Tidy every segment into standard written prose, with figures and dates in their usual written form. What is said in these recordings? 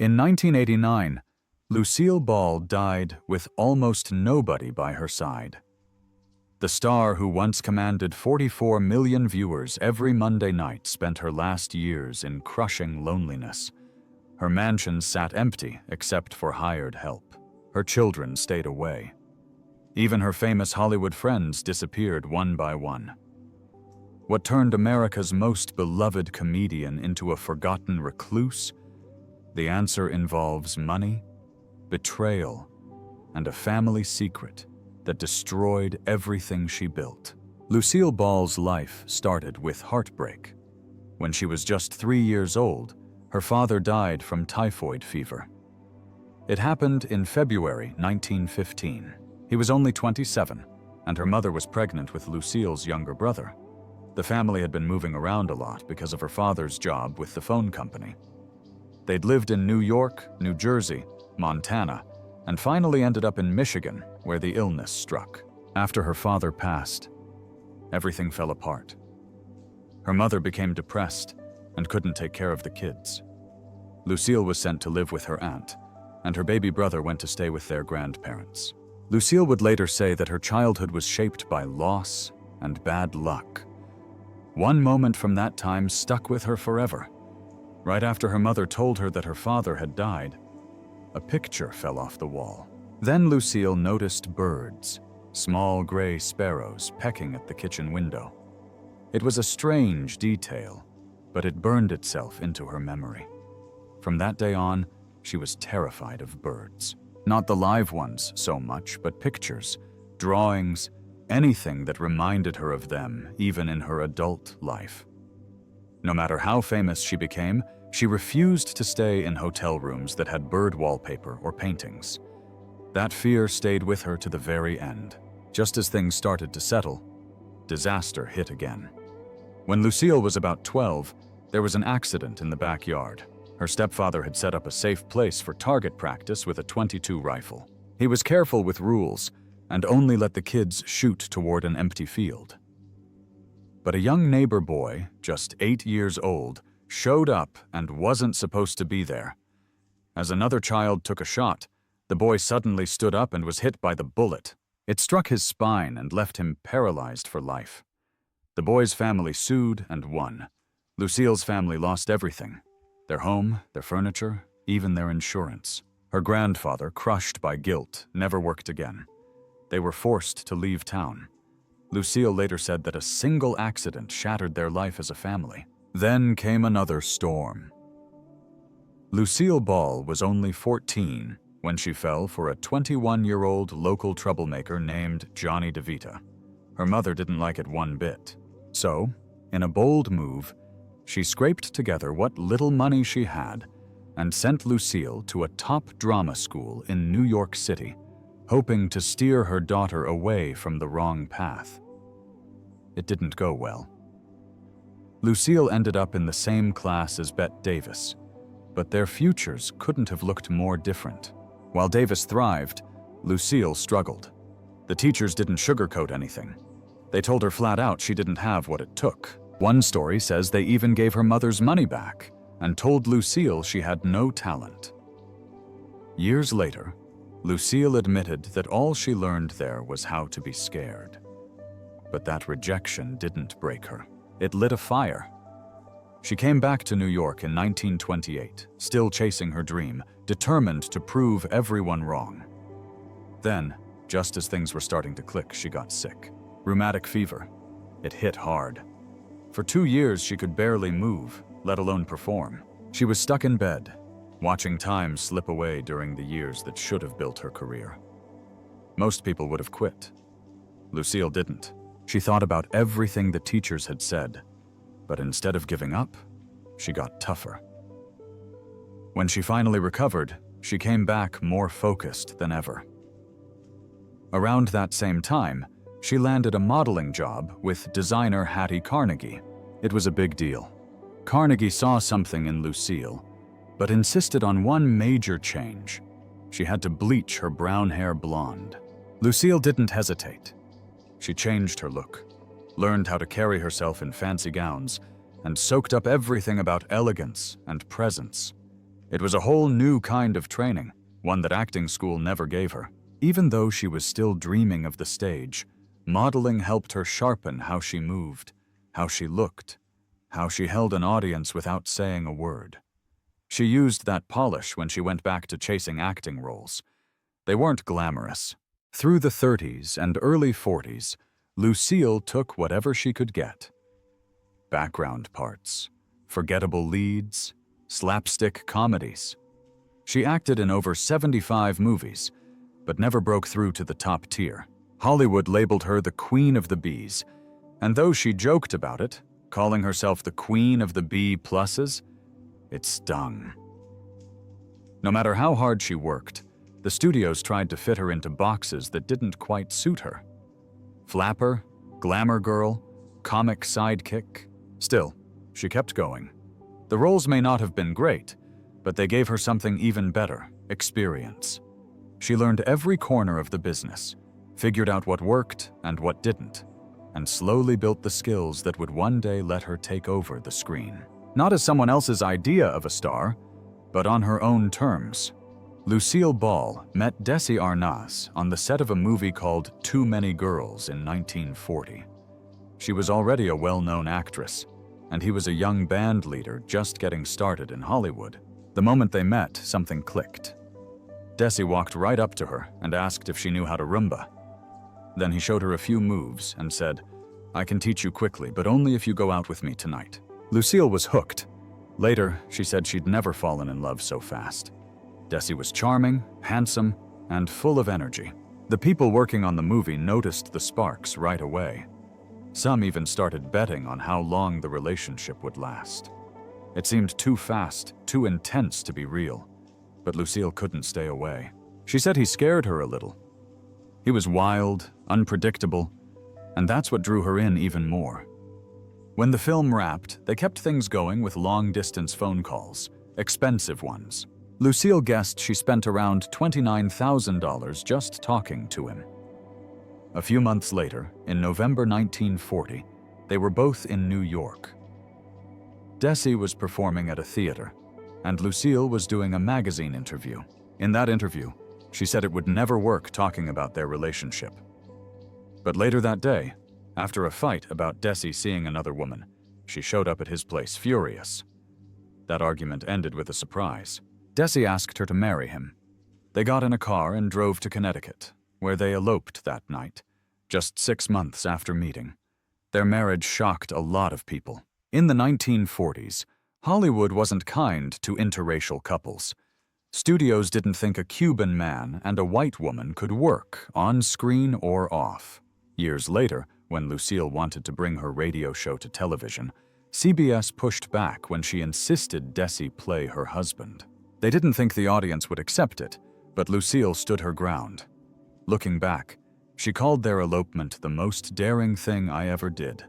In 1989, Lucille Ball died with almost nobody by her side. The star who once commanded 44 million viewers every Monday night spent her last years in crushing loneliness. Her mansion sat empty except for hired help. Her children stayed away. Even her famous Hollywood friends disappeared one by one. What turned America's most beloved comedian into a forgotten recluse? The answer involves money, betrayal, and a family secret that destroyed everything she built. Lucille Ball's life started with heartbreak. When she was just 3 years old, her father died from typhoid fever. It happened in February 1915. He was only 27, and her mother was pregnant with Lucille's younger brother. The family had been moving around a lot because of her father's job with the phone company. They'd lived in New York, New Jersey, Montana, and finally ended up in Michigan, where the illness struck. After her father passed, everything fell apart. Her mother became depressed and couldn't take care of the kids. Lucille was sent to live with her aunt, and her baby brother went to stay with their grandparents. Lucille would later say that her childhood was shaped by loss and bad luck. One moment from that time stuck with her forever. Right after her mother told her that her father had died, a picture fell off the wall. Then Lucille noticed birds, small gray sparrows pecking at the kitchen window. It was a strange detail, but it burned itself into her memory. From that day on, she was terrified of birds. Not the live ones so much, but pictures, drawings, anything that reminded her of them, even in her adult life. No matter how famous she became, she refused to stay in hotel rooms that had bird wallpaper or paintings. That fear stayed with her to the very end. Just as things started to settle, disaster hit again. When Lucille was about 12, there was an accident in the backyard. Her stepfather had set up a safe place for target practice with a .22 rifle. He was careful with rules and only let the kids shoot toward an empty field. But a young neighbor boy, just 8 years old, showed up and wasn't supposed to be there. As another child took a shot, the boy suddenly stood up and was hit by the bullet. It struck his spine and left him paralyzed for life. The boy's family sued and won. Lucille's family lost everything: their home, their furniture, even their insurance. Her grandfather, crushed by guilt, never worked again. They were forced to leave town. Lucille later said that a single accident shattered their life as a family. Then came another storm. Lucille Ball was only 14 when she fell for a 21-year-old local troublemaker named Johnny DeVita. Her mother didn't like it one bit. So, in a bold move, she scraped together what little money she had and sent Lucille to a top drama school in New York City, hoping to steer her daughter away from the wrong path. It didn't go well. Lucille ended up in the same class as Bette Davis, but their futures couldn't have looked more different. While Davis thrived, Lucille struggled. The teachers didn't sugarcoat anything. They told her flat out she didn't have what it took. One story says they even gave her mother's money back and told Lucille she had no talent. Years later, Lucille admitted that all she learned there was how to be scared. But that rejection didn't break her. It lit a fire. She came back to New York in 1928, still chasing her dream, determined to prove everyone wrong. Then, just as things were starting to click, she got sick. Rheumatic fever. It hit hard. For 2 years, she could barely move, let alone perform. She was stuck in bed, watching time slip away during the years that should have built her career. Most people would have quit. Lucille didn't. She thought about everything the teachers had said, but instead of giving up, she got tougher. When she finally recovered, she came back more focused than ever. Around that same time, she landed a modeling job with designer Hattie Carnegie. It was a big deal. Carnegie saw something in Lucille, but insisted on one major change. She had to bleach her brown hair blonde. Lucille didn't hesitate. She changed her look, learned how to carry herself in fancy gowns, and soaked up everything about elegance and presence. It was a whole new kind of training, one that acting school never gave her. Even though she was still dreaming of the stage, modeling helped her sharpen how she moved, how she looked, how she held an audience without saying a word. She used that polish when she went back to chasing acting roles. They weren't glamorous. Through the 30s and early 40s, Lucille took whatever she could get. Background parts, forgettable leads, slapstick comedies. She acted in over 75 movies, but never broke through to the top tier. Hollywood labeled her the Queen of the Bs, and though she joked about it, calling herself the Queen of the B pluses, it stung. No matter how hard she worked, the studios tried to fit her into boxes that didn't quite suit her. Flapper, glamour girl, comic sidekick. Still, she kept going. The roles may not have been great, but they gave her something even better: experience. She learned every corner of the business, figured out what worked and what didn't, and slowly built the skills that would one day let her take over the screen. Not as someone else's idea of a star, but on her own terms. Lucille Ball met Desi Arnaz on the set of a movie called Too Many Girls in 1940. She was already a well-known actress, and he was a young band leader just getting started in Hollywood. The moment they met, something clicked. Desi walked right up to her and asked if she knew how to Roomba. Then he showed her a few moves and said, "I can teach you quickly, but only if you go out with me tonight." Lucille was hooked. Later, she said she'd never fallen in love so fast. Desi was charming, handsome, and full of energy. The people working on the movie noticed the sparks right away. Some even started betting on how long the relationship would last. It seemed too fast, too intense to be real, but Lucille couldn't stay away. She said he scared her a little. He was wild, unpredictable, and that's what drew her in even more. When the film wrapped, they kept things going with long-distance phone calls, expensive ones. Lucille guessed she spent around $29,000 just talking to him. A few months later, in November 1940, they were both in New York. Desi was performing at a theater, and Lucille was doing a magazine interview. In that interview, she said it would never work talking about their relationship. But later that day, after a fight about Desi seeing another woman, she showed up at his place furious. That argument ended with a surprise. Desi asked her to marry him. They got in a car and drove to Connecticut, where they eloped that night, just 6 months after meeting. Their marriage shocked a lot of people. In the 1940s, Hollywood wasn't kind to interracial couples. Studios didn't think a Cuban man and a white woman could work, on screen or off. Years later, when Lucille wanted to bring her radio show to television, CBS pushed back when she insisted Desi play her husband. They didn't think the audience would accept it, but Lucille stood her ground. Looking back, she called their elopement the most daring thing I ever did.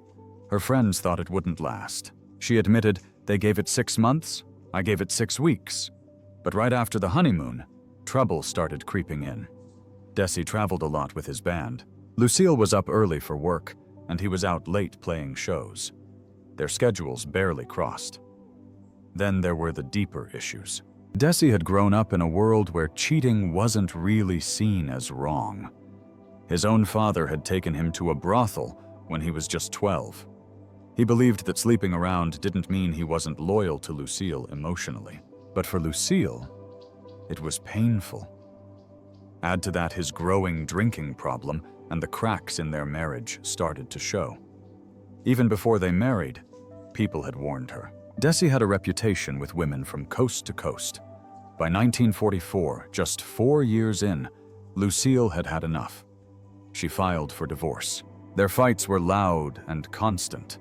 Her friends thought it wouldn't last. She admitted, "They gave it 6 months, I gave it 6 weeks. But right after the honeymoon, trouble started creeping in." Desi traveled a lot with his band. Lucille was up early for work, and he was out late playing shows. Their schedules barely crossed. Then there were the deeper issues. Desi had grown up in a world where cheating wasn't really seen as wrong. His own father had taken him to a brothel when he was just 12. He believed that sleeping around didn't mean he wasn't loyal to Lucille emotionally. But for Lucille, it was painful. Add to that his growing drinking problem, and the cracks in their marriage started to show. Even before they married, people had warned her. Desi had a reputation with women from coast to coast. By 1944, just 4 years in, Lucille had had enough. She filed for divorce. Their fights were loud and constant.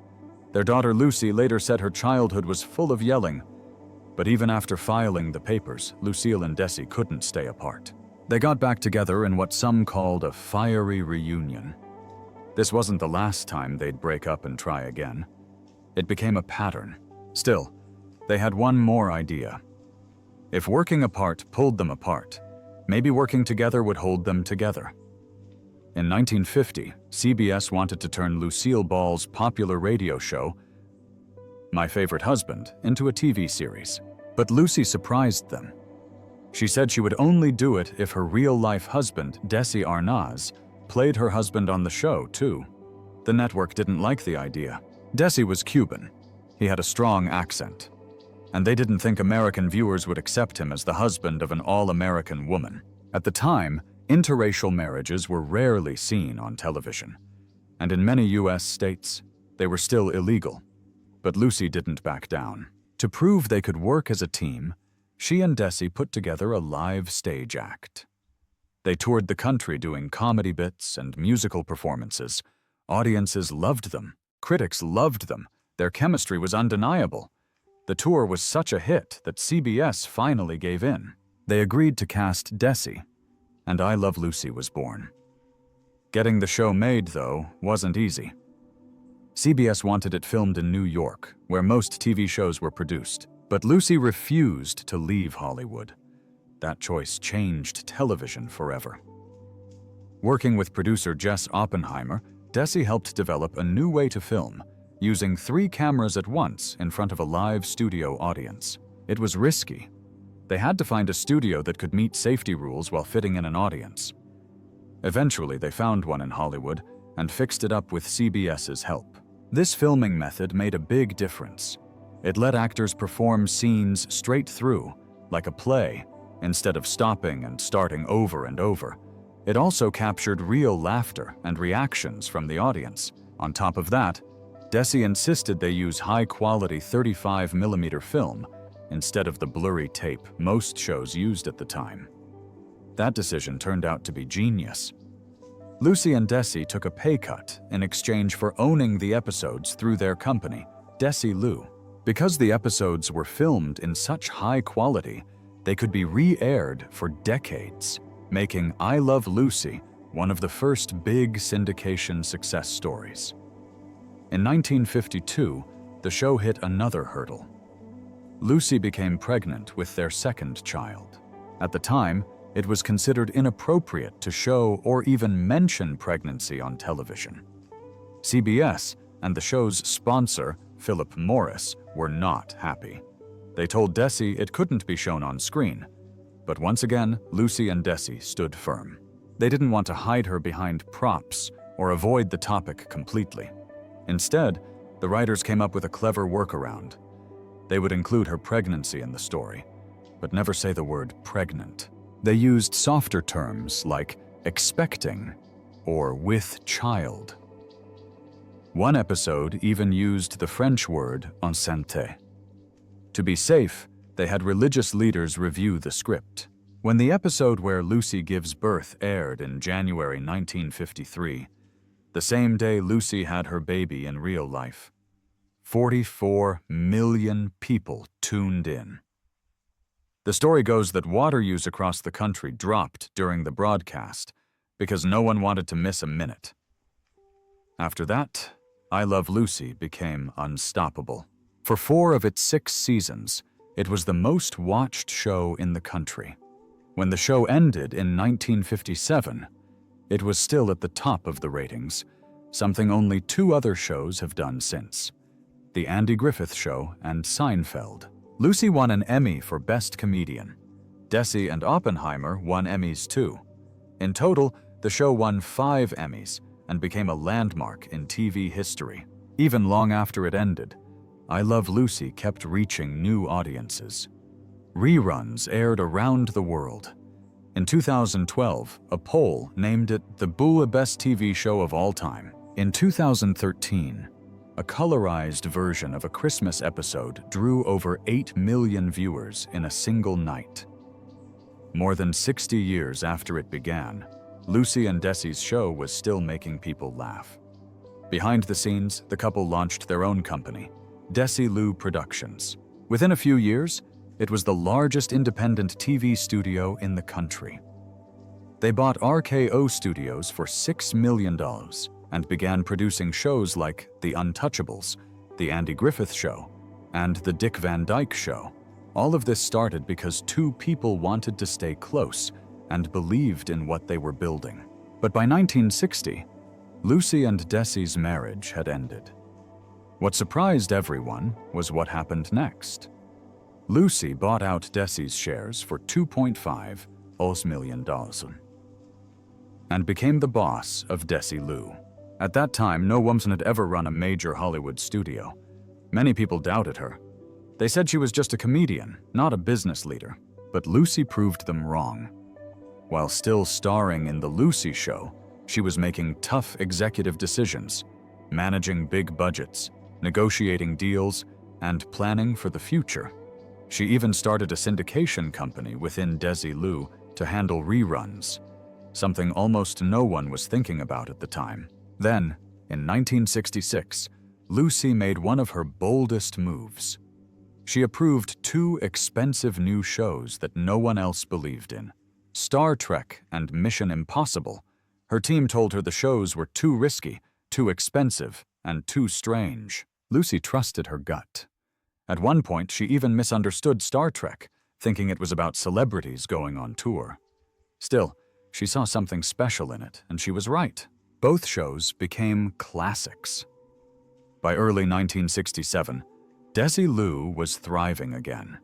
Their daughter Lucy later said her childhood was full of yelling. But even after filing the papers, Lucille and Desi couldn't stay apart. They got back together in what some called a fiery reunion. This wasn't the last time they'd break up and try again. It became a pattern. Still, they had one more idea. If working apart pulled them apart, maybe working together would hold them together. In 1950, CBS wanted to turn Lucille Ball's popular radio show, My Favorite Husband, into a TV series. But Lucy surprised them. She said she would only do it if her real-life husband, Desi Arnaz, played her husband on the show, too. The network didn't like the idea. Desi was Cuban. He had a strong accent. And they didn't think American viewers would accept him as the husband of an all-American woman. At the time, interracial marriages were rarely seen on television. And in many U.S. states, they were still illegal. But Lucy didn't back down. To prove they could work as a team, she and Desi put together a live stage act. They toured the country doing comedy bits and musical performances. Audiences loved them. Critics loved them. Their chemistry was undeniable. The tour was such a hit that CBS finally gave in. They agreed to cast Desi, and I Love Lucy was born. Getting the show made, though, wasn't easy. CBS wanted it filmed in New York, where most TV shows were produced, but Lucy refused to leave Hollywood. That choice changed television forever. Working with producer Jess Oppenheimer, Desi helped develop a new way to film, using 3 cameras at once in front of a live studio audience. It was risky. They had to find a studio that could meet safety rules while fitting in an audience. Eventually, they found one in Hollywood and fixed it up with CBS's help. This filming method made a big difference. It let actors perform scenes straight through, like a play, instead of stopping and starting over and over. It also captured real laughter and reactions from the audience. On top of that, Desi insisted they use high-quality 35mm film instead of the blurry tape most shows used at the time. That decision turned out to be genius. Lucy and Desi took a pay cut in exchange for owning the episodes through their company, Desi Lu. Because the episodes were filmed in such high quality, they could be re-aired for decades, making I Love Lucy one of the first big syndication success stories. In 1952, the show hit another hurdle. Lucy became pregnant with their second child. At the time, it was considered inappropriate to show or even mention pregnancy on television. CBS and the show's sponsor, Philip Morris, were not happy. They told Desi it couldn't be shown on screen. But once again, Lucy and Desi stood firm. They didn't want to hide her behind props or avoid the topic completely. Instead, the writers came up with a clever workaround. They would include her pregnancy in the story, but never say the word pregnant. They used softer terms like expecting or with child. One episode even used the French word enceinte. To be safe, they had religious leaders review the script. When the episode where Lucy gives birth aired in January 1953, the same day Lucy had her baby in real life, 44 million people tuned in. The story goes that water use across the country dropped during the broadcast because no one wanted to miss a minute. After that, I Love Lucy became unstoppable. For 4 of its 6 seasons, it was the most watched show in the country. When the show ended in 1957, it was still at the top of the ratings, something only 2 other shows have done since: The Andy Griffith Show and Seinfeld. Lucy won an Emmy for Best Comedian. Desi and Oppenheimer won Emmys too. In total, the show won 5 Emmys and became a landmark in TV history. Even long after it ended, I Love Lucy kept reaching new audiences. Reruns aired around the world. In 2012, a poll named it the best TV show of all time. In 2013, a colorized version of a Christmas episode drew over 8 million viewers in a single night. More than 60 years after it began, Lucy and Desi's show was still making people laugh. Behind the scenes, the couple launched their own company, Desi Lu Productions. Within a few years, it was the largest independent TV studio in the country. They bought RKO Studios for $6 million and began producing shows like The Untouchables, The Andy Griffith Show, and The Dick Van Dyke Show. All of this started because 2 people wanted to stay close and believed in what they were building. But by 1960, Lucy and Desi's marriage had ended. What surprised everyone was what happened next. Lucy bought out Desi's shares for $2.5 million and became the boss of Desilu. At that time, no woman had ever run a major Hollywood studio. Many people doubted her. They said she was just a comedian, not a business leader. But Lucy proved them wrong. While still starring in The Lucy Show, she was making tough executive decisions, managing big budgets, negotiating deals, and planning for the future. She even started a syndication company within Desilu to handle reruns, something almost no one was thinking about at the time. Then, in 1966, Lucy made one of her boldest moves. She approved two expensive new shows that no one else believed in: Star Trek and Mission Impossible. Her team told her the shows were too risky, too expensive, and too strange. Lucy trusted her gut. At one point, she even misunderstood Star Trek, thinking it was about celebrities going on tour. Still, she saw something special in it, and she was right. Both shows became classics. By early 1967, Desilu was thriving again.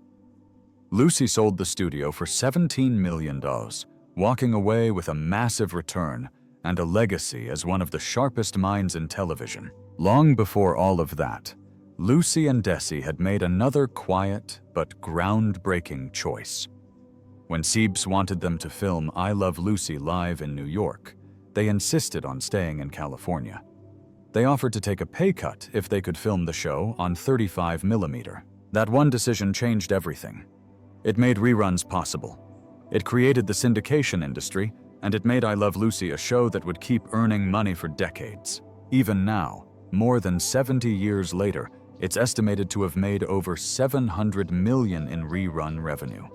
Lucy sold the studio for $17 million, walking away with a massive return and a legacy as one of the sharpest minds in television. Long before all of that, Lucy and Desi had made another quiet but groundbreaking choice. When Siebes wanted them to film I Love Lucy live in New York, they insisted on staying in California. They offered to take a pay cut if they could film the show on 35mm. That one decision changed everything. It made reruns possible. It created the syndication industry, and it made I Love Lucy a show that would keep earning money for decades. Even now, more than 70 years later, it's estimated to have made over $700 million in rerun revenue.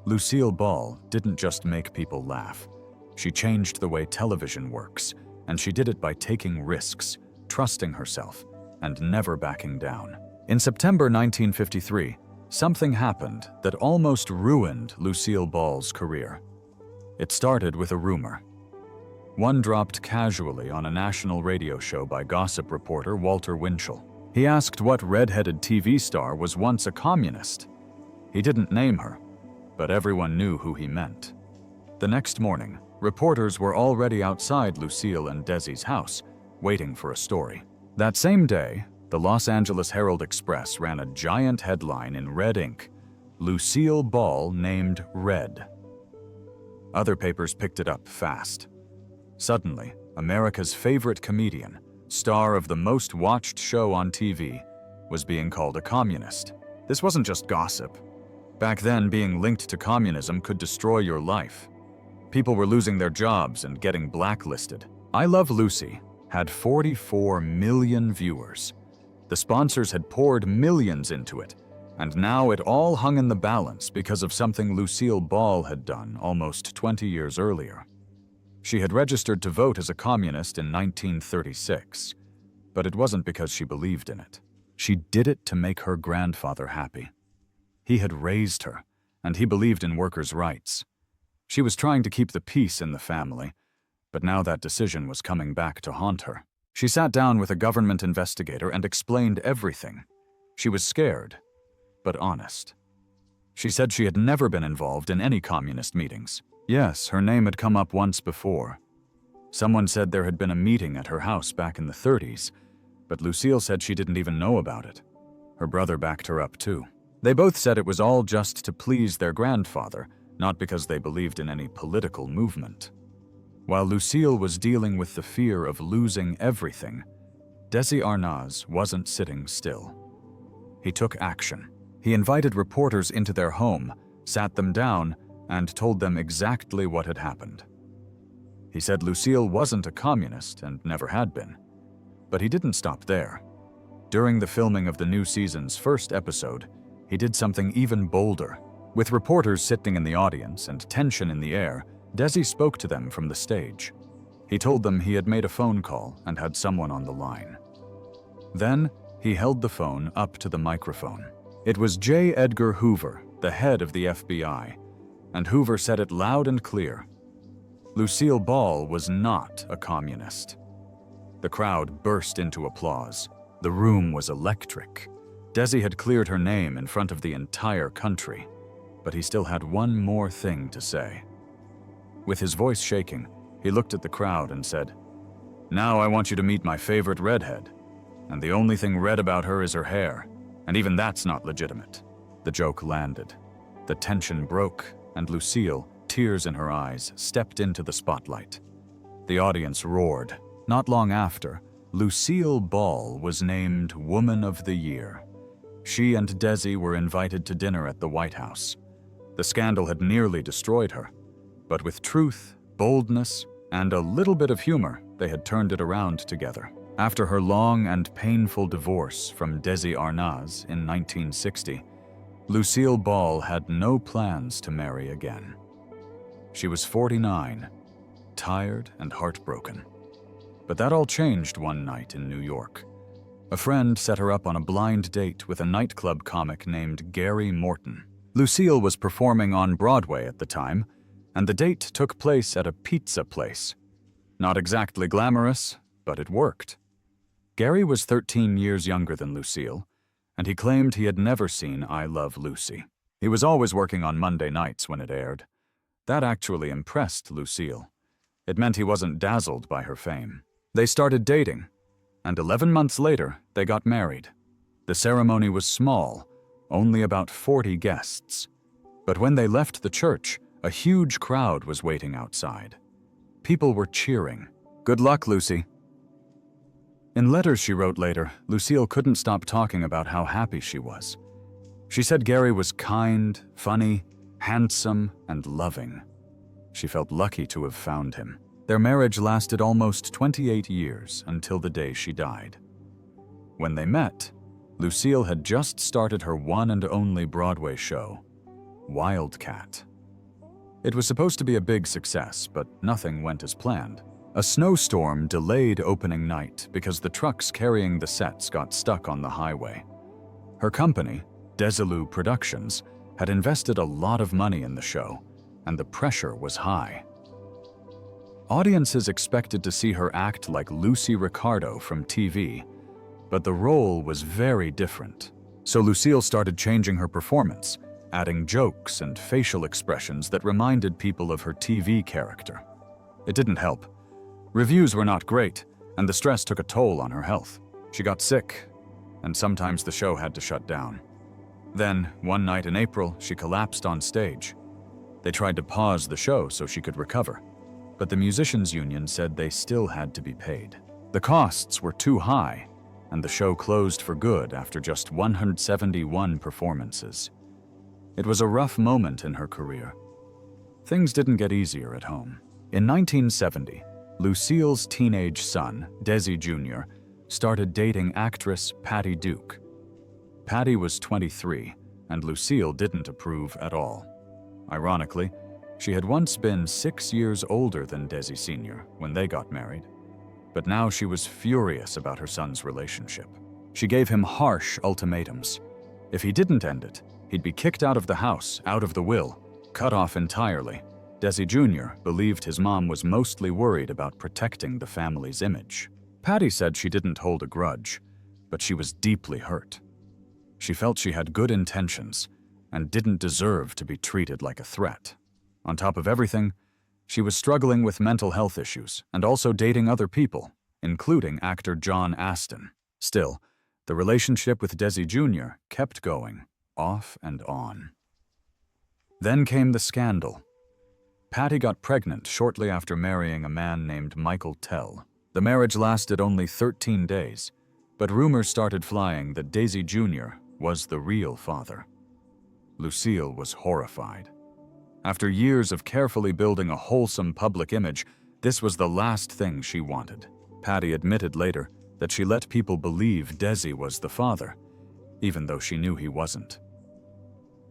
Lucille Ball didn't just make people laugh. She changed the way television works, and she did it by taking risks, trusting herself, and never backing down. In September 1953, something happened that almost ruined Lucille Ball's career. It started with a rumor. One dropped casually on a national radio show by gossip reporter Walter Winchell. He asked what red-headed TV star was once a communist. He didn't name her, but everyone knew who he meant. The next morning, reporters were already outside Lucille and Desi's house, waiting for a story. That same day, the Los Angeles Herald-Express ran a giant headline in red ink: Lucille Ball named Red. Other papers picked it up fast. Suddenly, America's favorite comedian, star of the most watched show on TV, was being called a communist. This wasn't just gossip. Back then, being linked to communism could destroy your life. People were losing their jobs and getting blacklisted. I Love Lucy had 44 million viewers. The sponsors had poured millions into it, and now it all hung in the balance because of something Lucille Ball had done almost 20 years earlier. She had registered to vote as a communist in 1936, but it wasn't because she believed in it. She did it to make her grandfather happy. He had raised her, and he believed in workers' rights. She was trying to keep the peace in the family, but now that decision was coming back to haunt her. She sat down with a government investigator and explained everything. She was scared, but honest. She said she had never been involved in any communist meetings. Yes, her name had come up once before. Someone said there had been a meeting at her house back in the 30s, but Lucille said she didn't even know about it. Her brother backed her up too. They both said it was all just to please their grandfather, not because they believed in any political movement. While Lucille was dealing with the fear of losing everything, Desi Arnaz wasn't sitting still. He took action. He invited reporters into their home, sat them down, and told them exactly what had happened. He said Lucille wasn't a communist and never had been. But he didn't stop there. During the filming of the new season's first episode, he did something even bolder. With reporters sitting in the audience and tension in the air, Desi spoke to them from the stage. He told them he had made a phone call and had someone on the line. Then, he held the phone up to the microphone. It was J. Edgar Hoover, the head of the FBI, and Hoover said it loud and clear. Lucille Ball was not a communist. The crowd burst into applause. The room was electric. Desi had cleared her name in front of the entire country, but he still had one more thing to say. With his voice shaking, he looked at the crowd and said, "Now I want you to meet my favorite redhead. And the only thing red about her is her hair, and even that's not legitimate." The joke landed. The tension broke, and Lucille, tears in her eyes, stepped into the spotlight. The audience roared. Not long after, Lucille Ball was named Woman of the Year. She and Desi were invited to dinner at the White House. The scandal had nearly destroyed her, but with truth, boldness, and a little bit of humor, they had turned it around together. After her long and painful divorce from Desi Arnaz in 1960, Lucille Ball had no plans to marry again. She was 49, tired and heartbroken. But that all changed one night in New York. A friend set her up on a blind date with a nightclub comic named Gary Morton. Lucille was performing on Broadway at the time, and the date took place at a pizza place. Not exactly glamorous, but it worked. Gary was 13 years younger than Lucille, and he claimed he had never seen I Love Lucy. He was always working on Monday nights when it aired. That actually impressed Lucille. It meant he wasn't dazzled by her fame. They started dating, and 11 months later, they got married. The ceremony was small, only about 40 guests. But when they left the church, a huge crowd was waiting outside. People were cheering. "Good luck, Lucy." In letters she wrote later, Lucille couldn't stop talking about how happy she was. She said Gary was kind, funny, handsome, and loving. She felt lucky to have found him. Their marriage lasted almost 28 years until the day she died. When they met, Lucille had just started her one and only Broadway show, Wildcat. It was supposed to be a big success, but nothing went as planned. A snowstorm delayed opening night because the trucks carrying the sets got stuck on the highway. Her company, Desilu Productions, had invested a lot of money in the show, and the pressure was high. Audiences expected to see her act like Lucy Ricardo from TV, but the role was very different. So Lucille started changing her performance, adding jokes and facial expressions that reminded people of her TV character. It didn't help. Reviews were not great, and the stress took a toll on her health. She got sick, and sometimes the show had to shut down. Then, one night in April, she collapsed on stage. They tried to pause the show so she could recover, but the musicians' union said they still had to be paid. The costs were too high, and the show closed for good after just 171 performances. It was a rough moment in her career. Things didn't get easier at home. In 1970, Lucille's teenage son, Desi Jr., started dating actress Patty Duke. Patty was 23, and Lucille didn't approve at all. Ironically, she had once been 6 years older than Desi Sr. when they got married, but now she was furious about her son's relationship. She gave him harsh ultimatums. If he didn't end it, he'd be kicked out of the house, out of the will, cut off entirely. Desi Jr. believed his mom was mostly worried about protecting the family's image. Patty said she didn't hold a grudge, but she was deeply hurt. She felt she had good intentions and didn't deserve to be treated like a threat. On top of everything, she was struggling with mental health issues and also dating other people, including actor John Astin. Still, the relationship with Desi Jr. kept going, off and on. Then came the scandal. Patty got pregnant shortly after marrying a man named Michael Tell. The marriage lasted only 13 days, but rumors started flying that Desi Jr. was the real father. Lucille was horrified. After years of carefully building a wholesome public image, this was the last thing she wanted. Patty admitted later that she let people believe Desi was the father, even though she knew he wasn't.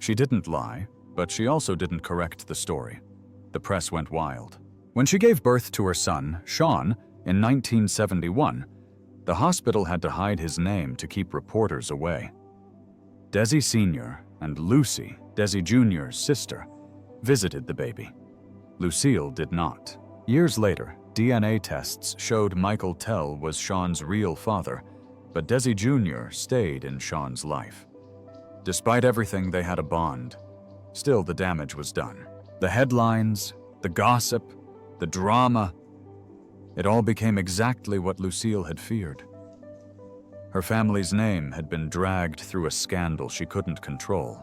She didn't lie, but she also didn't correct the story. The press went wild. When she gave birth to her son, Sean, in 1971, the hospital had to hide his name to keep reporters away. Desi Sr. and Lucy, Desi Jr.'s sister, visited the baby. Lucille did not. Years later, DNA tests showed Michael Tell was Sean's real father, But Desi Jr. stayed in Sean's life. Despite everything, they had a bond. Still, the damage was done. The headlines, the gossip, the drama, it all became exactly what Lucille had feared. Her family's name had been dragged through a scandal she couldn't control.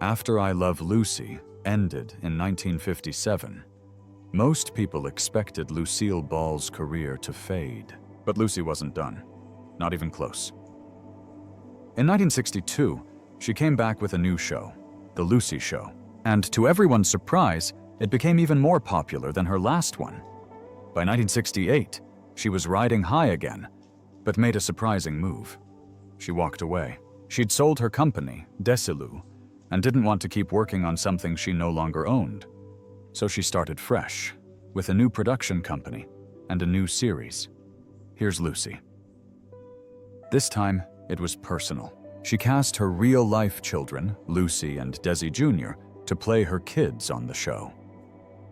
After I Love Lucy ended in 1957, most people expected Lucille Ball's career to fade. But Lucy wasn't done. Not even close. In 1962, she came back with a new show, The Lucy Show. And to everyone's surprise, it became even more popular than her last one. By 1968, she was riding high again, but made a surprising move. She walked away. She'd sold her company, Desilu, and didn't want to keep working on something she no longer owned. So she started fresh, with a new production company and a new series. Here's Lucy. This time, it was personal. She cast her real-life children, Lucy and Desi Jr., to play her kids on the show.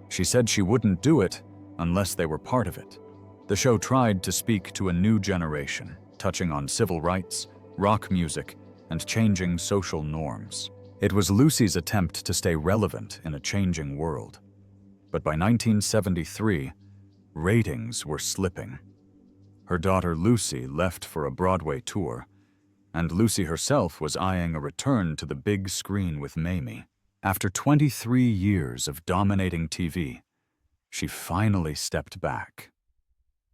She said she wouldn't do it unless they were part of it. The show tried to speak to a new generation, touching on civil rights, rock music, and changing social norms. It was Lucy's attempt to stay relevant in a changing world. But by 1973, ratings were slipping. Her daughter Lucy left for a Broadway tour, and Lucy herself was eyeing a return to the big screen with Mamie. After 23 years of dominating TV, she finally stepped back.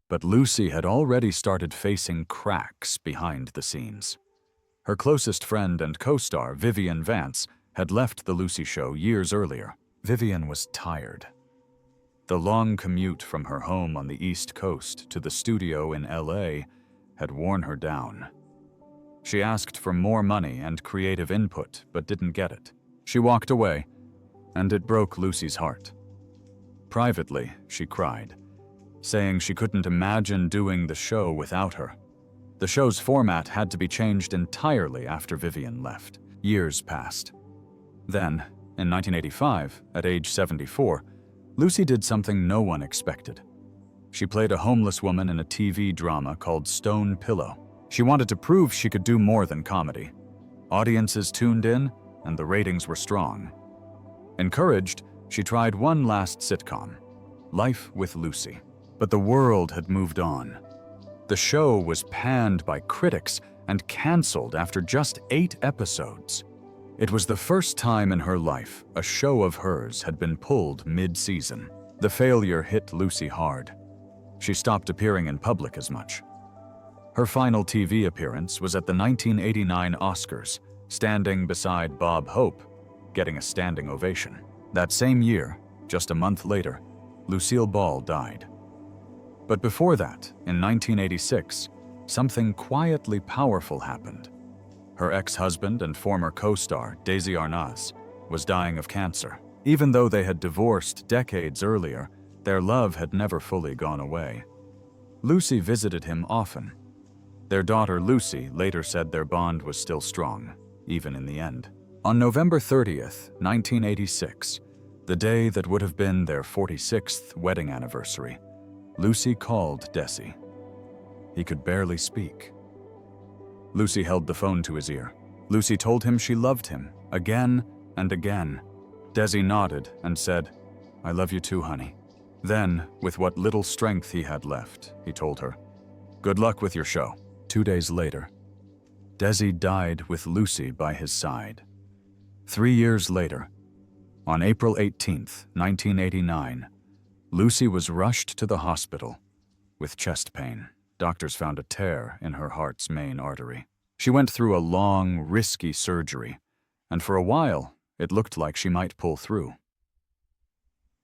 But Lucy had already started facing cracks behind the scenes. Her closest friend and co-star, Vivian Vance, had left The Lucy Show years earlier. Vivian was tired. The long commute from her home on the East Coast to the studio in LA had worn her down. She asked for more money and creative input, but didn't get it. She walked away, and it broke Lucy's heart. Privately, she cried, saying she couldn't imagine doing the show without her. The show's format had to be changed entirely after Vivian left. Years passed. Then, in 1985, at age 74, Lucy did something no one expected. She played a homeless woman in a TV drama called Stone Pillow. She wanted to prove she could do more than comedy. Audiences tuned in, and the ratings were strong. Encouraged, she tried one last sitcom, Life with Lucy. But the world had moved on. The show was panned by critics and canceled after just 8 episodes. It was the first time in her life a show of hers had been pulled mid-season. The failure hit Lucy hard. She stopped appearing in public as much. Her final TV appearance was at the 1989 Oscars, standing beside Bob Hope, getting a standing ovation. That same year, just a month later, Lucille Ball died. But before that, in 1986, something quietly powerful happened. Her ex-husband and former co-star, Desi Arnaz, was dying of cancer. Even though they had divorced decades earlier, their love had never fully gone away. Lucy visited him often. Their daughter Lucy later said their bond was still strong, even in the end. On November 30th, 1986, the day that would have been their 46th wedding anniversary, Lucy called Desi. He could barely speak. Lucy held the phone to his ear. Lucy told him she loved him, again and again. Desi nodded and said, "I love you too, honey." Then, with what little strength he had left, he told her, "Good luck with your show." 2 days later, Desi died with Lucy by his side. 3 years later, on April 18th, 1989, Lucy was rushed to the hospital with chest pain. Doctors found a tear in her heart's main artery. She went through a long, risky surgery, and for a while, it looked like she might pull through.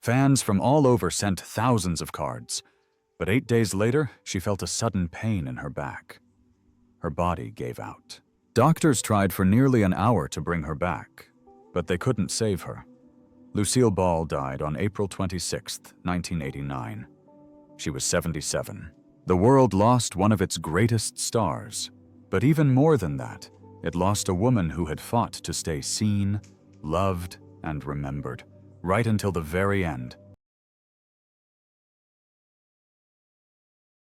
Fans from all over sent thousands of cards, but 8 days later, she felt a sudden pain in her back. Her body gave out. Doctors tried for nearly an hour to bring her back, but they couldn't save her. Lucille Ball died on April 26, 1989. She was 77. The world lost one of its greatest stars, but even more than that, it lost a woman who had fought to stay seen, loved, and remembered, right until the very end.